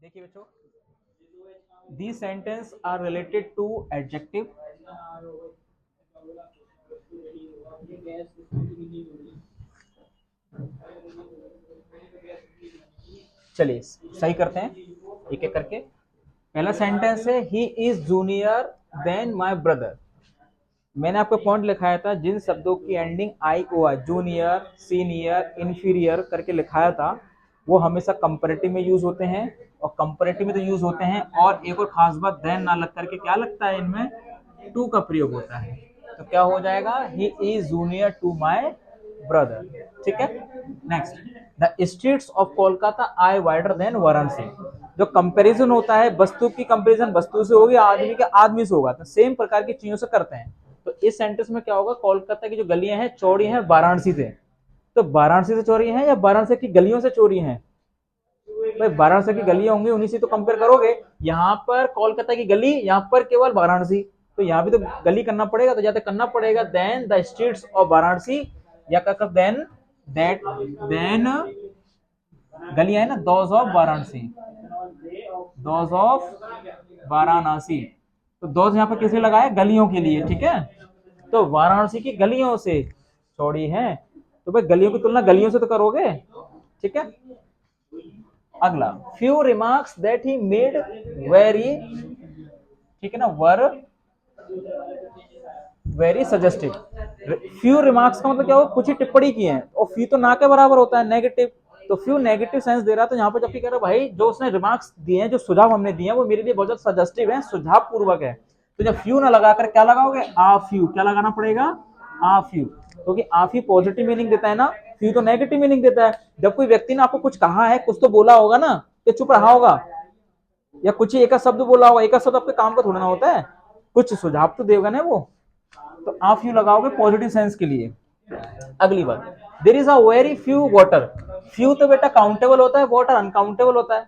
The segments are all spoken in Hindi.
देखिए बच्चों, these sentence are related to adjective. चलिए सही करते हैं एक एक करके। पहला सेंटेंस है he is junior than my brother. मैंने आपको पॉइंट लिखाया था, जिन शब्दों की ending I O I, junior, senior, inferior करके लिखाया था, वो हमेशा कंपैरेटिव में यूज होते हैं। और कंपैरेटिव में तो यूज होते हैं, और एक और खास बात, देन ना लग करके क्या लगता है इनमें, टू का प्रयोग होता है। तो क्या हो जाएगा, he is junior to my brother. ठीक है। Next, the streets of Kolkata I wider than Varanasi. जो कंपैरिजन होता है, वस्तु की कंपैरिजन वस्तु से होगी, आदमी के आदमी से होगा, तो सेम प्रकार की चीजों से करते हैं। तो इस सेंटेंस में क्या होगा, कोलकाता की जो गलियां हैं चौड़ी हैं वाराणसी से। तो वाराणसी से चौड़ी हैं या वाराणसी की गलियों से चौड़ी हैं? भाई वाराणसी की गलियां होंगी, उन्हीं से तो कंपेयर करोगे। यहाँ पर कोलकाता की गली, यहाँ पर केवल वाराणसी, तो यहाँ भी तो गली करना पड़ेगा। तो जाते करना पड़ेगा than the streets of Varanasi, या क्या देन दैट, देन गलियां है ना, those of Varanasi, those of Varanasi. तो दोज यहाँ पर किसे लगाया, गलियों के लिए। ठीक है। तो वाराणसी की गलियों से चौड़ी है, तो भाई गलियों की तुलना गलियों से तो करोगे। ठीक है। अगला, few remarks that he made very, ठीक है ना, were very suggestive. Few remarks का मतलब क्या हो, कुछ ही टिप्पणी की है, और फ्यू तो ना के बराबर होता है, नेगेटिव। तो फ्यू नेगेटिव सेंस दे रहा है, तो यहाँ पर जबकि कह रहा है भाई जो उसने रिमार्क्स दिए हैं, जो सुझाव हमने दिए हैं, वो मेरे लिए बहुत ज्यादा सजेस्टिव है, सुझाव पूर्वक है। तो जब फ्यू ना लगाकर क्या लगाओगे, आ फ्यू। क्या लगाना पड़ेगा, आ फ्यू, क्योंकि आ फ्यू पॉजिटिव मीनिंग देता है ना, फ्यू तो नेगेटिव मीनिंग देता है। जब कोई व्यक्ति ने आपको कुछ कहा है, कुछ तो बोला होगा ना, कि चुप रहा होगा, या कुछ ही एक शब्द बोला होगा। एक शब्द आपके काम का थोड़ा ना होता है, कुछ सुझाव तो देगा ना वो। तो आप फ्यू लगाओगे पॉजिटिव सेंस के लिए। अगली बात, there is a very few water. Few तो बेटा काउंटेबल होता है, वाटर अनकाउंटेबल होता है।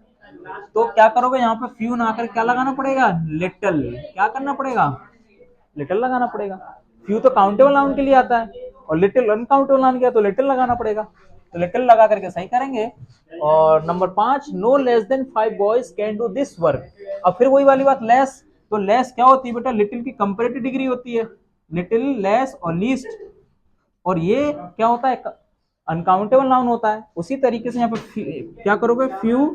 तो क्या करोगे, यहाँ पे फ्यू ना आकर क्या लगाना पड़ेगा, लिटल। क्या करना पड़ेगा, लिटिल लगाना पड़ेगा। फ्यू तो काउंटेबल नाउन के लिए आता है, और लिटिल अनकाउंटेबल नाउन के, तो लिटिल लगाना पड़ेगा। तो लिटिल लगा करके सही करेंगे। और number 5, no less than 5 boys can do this work. अब फिर वही वाली बात, लेस। तो लेस क्या होती है बेटा, लिटिल की कंपेरेटिव डिग्री होती है, लिटिल, लेस और लीस्ट। और ये क्या होता है, अनकाउंटेबल नाउन होता है। उसी तरीके से यहाँ पे क्या करोगे, फ्यू,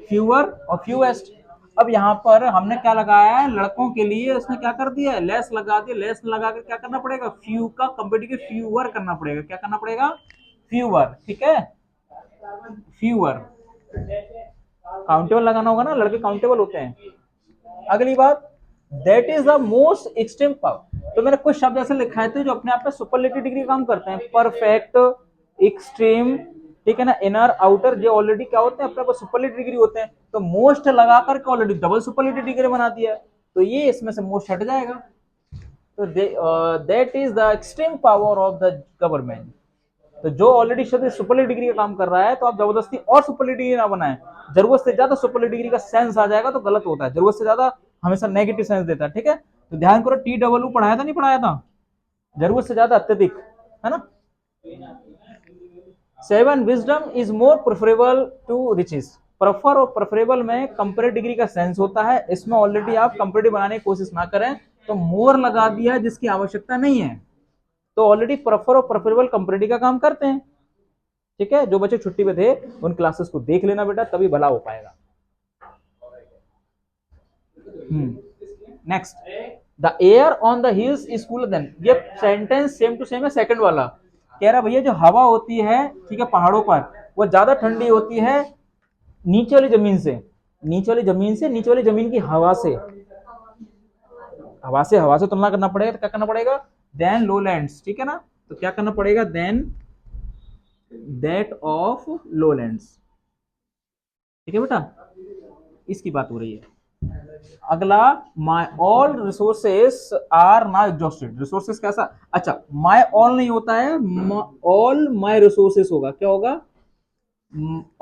फ्यूअर और फ्यूएस्ट। अब यहाँ पर हमने क्या लगाया है, लड़कों के लिए उसने क्या कर दिया है, लेस लगा दिया। लेस लगा कर क्या करना पड़ेगा, फ्यू का कंपेटिव फ्यूअर करना पड़ेगा। क्या करना पड़ेगा, फ्यूअर। ठीक है, फ्यूअर। काउंटेबल लगाना होगा ना, लड़के काउंटेबल होते हैं। अगली बात, that is the most extreme power. तो मैंने कुछ शब्द ऐसे लिखाए थे जो अपने आप में सुपरलेटिव डिग्री काम करते हैं, परफेक्ट, एक्सट्रीम, ठीक है ना, इनर, आउटर। जो ऑलरेडी क्या होते हैं, अपने पास सुपरलेटिव डिग्री होते हैं। तो मोस्ट लगा करके ऑलरेडी डबल सुपरलेटिव डिग्री बना दिया है, तो ये इसमें से मोस्ट हट जाएगा। तो that is the extreme power of the government. तो जो ऑलरेडी शब्द सुपरलेटिव डिग्री का काम कर रहा है, तो आप जबरदस्ती और सुपरलेटिव डिग्री ना बनाएं। जरूरत से ज्यादा सुपरलेटिव डिग्री का सेंस आ जाएगा तो गलत होता है। जरूरत से ज्यादा हमेशा नेगेटिव सेंस देता है। ठीक है। तो ध्यान करो, टी डब्ल्यू पढ़ाया था, नहीं पढ़ाया था, जरूरत से ज्यादा, अत्यधिक, है ना। 7, wisdom is more preferable to riches. Prefer और प्रेफरेबल में कंपेरेटिव डिग्री का सेंस होता है, इसमें ऑलरेडी आप कंपेरेटिव बनाने की कोशिश ना करें। तो मोर लगा दिया जिसकी आवश्यकता नहीं है। तो ऑलरेडी प्रेफर और प्रेफरेबल कंपेरेटिव का काम करते हैं। ठीक है। जो बच्चे छुट्टी पे थे उन क्लासेस को देख लेना बेटा, तभी भला हो पाएगा। Next, the air on the hills is cooler than. ये सेंटेंस सेम टू सेम है सेकंड वाला। कह रहा भैया जो हवा होती है, ठीक है, पहाड़ों पर, वो ज्यादा ठंडी होती है नीचे वाली जमीन से। नीचे वाली जमीन से, नीचे वाली जमीन की हवा से। हवा से तुलना करना पड़ेगा, तो क्या करना पड़ेगा, देन लोलैंड्स। ठीक है ना। तो क्या करना पड़ेगा, देन दैट ऑफ लोलैंड्स। ठीक है बेटा, इसकी बात हो रही है। अगला, my all resources are now exhausted. Resources कैसा, अच्छा, माई ऑल नहीं होता है, ऑल माई रिसोर्सेस होगा। क्या होगा,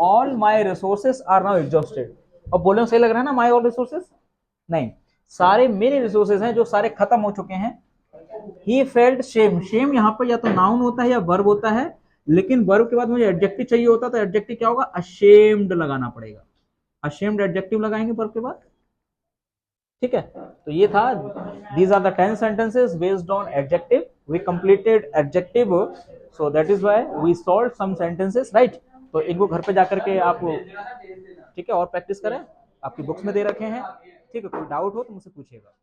all my resources are now exhausted. अब बोले सही लग रहा है ना, माई ऑल रिसोर्सेस, नहीं, सारे मेरे रिसोर्सेस हैं जो सारे खत्म हो चुके हैं। He felt Shem. शेम यहाँ पर या तो नाउन होता है या वर्ब होता है, लेकिन वर्ब के बाद मुझे एडजेक्टिव चाहिए होता, तो एडजेक्टिव क्या होगा, अशेम्ड लगाना पड़ेगा। अशेम्ड एडजेक्टिव लगाएंगे वर्ब के बाद, ठीक है। तो ये था, these are the 10 sentences based on adjective, we completed adjective, so that is why we solve some sentences, right. तो इनको घर पे जाकर के आप, ठीक है, और प्रैक्टिस करें, आपकी बुक्स में दे रखे हैं, ठीक है। कोई डाउट हो तो मुझसे पूछिएगा।